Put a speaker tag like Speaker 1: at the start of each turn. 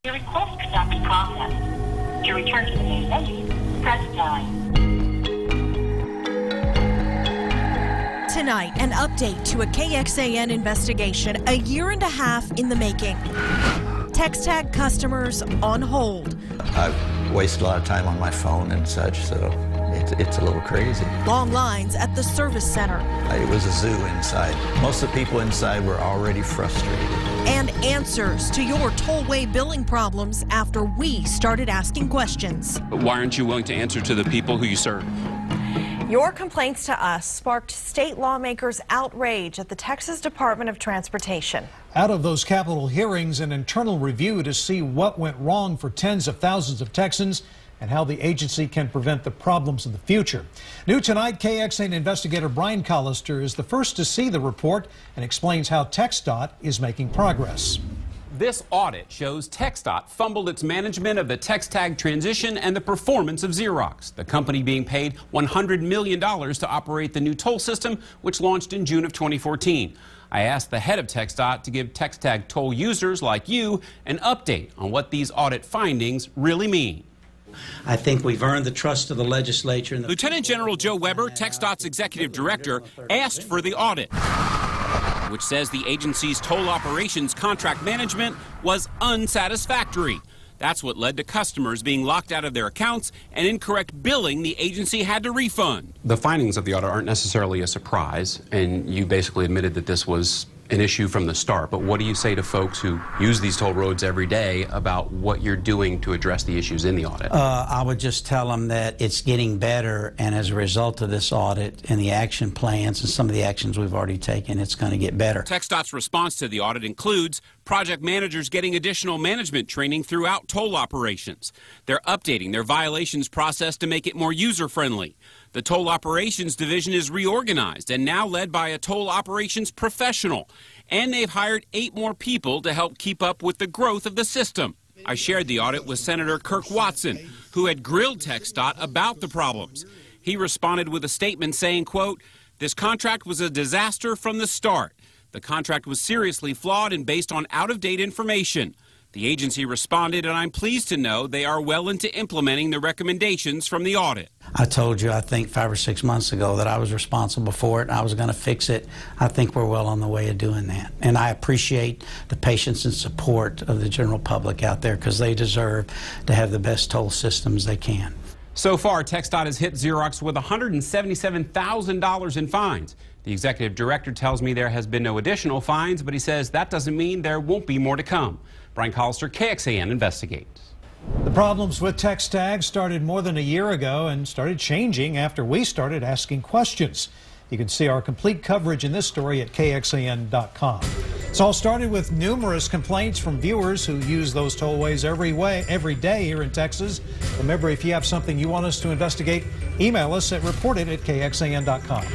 Speaker 1: Your request could not be processed. To return to the main menu, press 9.
Speaker 2: Tonight, an update to a KXAN investigation a year and a half in the making. Text tag customers on hold.
Speaker 3: I waste a lot of time on my phone and such, so it's a little crazy.
Speaker 2: Long lines at the service center.
Speaker 3: It was a zoo inside. Most of the people inside were already frustrated.
Speaker 2: And answers to your tollway billing problems after we started asking questions.
Speaker 4: Why aren't you willing to answer to the people who you serve?
Speaker 2: Your complaints to us sparked state lawmakers' outrage at the Texas Department of Transportation.
Speaker 5: Out of those Capitol hearings, an internal review to see what went wrong for tens of thousands of Texans and how the agency can prevent the problems in the future. New tonight, KXAN investigator Brian Collister is the first to see the report and explains how TxDOT is making progress.
Speaker 4: This audit shows TxDOT fumbled its management of the text tag transition and the performance of Xerox, the company being paid $100 million to operate the new toll system, which launched in June of 2014. I asked the head of TxDOT to give text tag toll users like you an update on what these audit findings really mean.
Speaker 6: I think we've earned the trust of the legislature.
Speaker 4: Lieutenant General Joe Weber, TxDOT's executive director, asked for the audit, which says the agency's toll operations contract management was unsatisfactory. That's what led to customers being locked out of their accounts and incorrect billing the agency had to refund. The findings of the audit aren't necessarily a surprise, and you basically admitted that this was an issue from the start. But what do you say to folks who use these toll roads every day about what you're doing to address the issues in the audit?
Speaker 6: I would just tell them that it's getting better, and as a result of this audit and the action plans and some of the actions we've already taken, it's going to get better.
Speaker 4: TxDOT's response to the audit includes project managers getting additional management training throughout toll operations. They're updating their violations process to make it more user-friendly. The Toll Operations Division is reorganized and now led by a toll operations professional. And they've hired 8 more people to help keep up with the growth of the system. I shared the audit with Senator Kirk Watson, who had grilled TxDOT about the problems. He responded with a statement saying, quote, "This contract was a disaster from the start. The contract was seriously flawed and based on out-of-date information." The agency responded, and I'm pleased to know they are well into implementing the recommendations from the audit.
Speaker 6: I told you, I think 5 or 6 months ago, that I was responsible for it and I was going to fix it. I think we're well on the way of doing that. And I appreciate the patience and support of the general public out there, because they deserve to have the best toll systems they can.
Speaker 4: So far, TxDOT has hit Xerox with $177,000 in fines. The executive director tells me there has been no additional fines, but he says that doesn't mean there won't be more to come. Brian Collister, KXAN investigates.
Speaker 5: The problems with text tags started more than a year ago and started changing after we started asking questions. You can see our complete coverage in this story at KXAN.com. It's all started with numerous complaints from viewers who use those tollways every day here in Texas. Remember, if you have something you want us to investigate, email us at report@KXAN.com.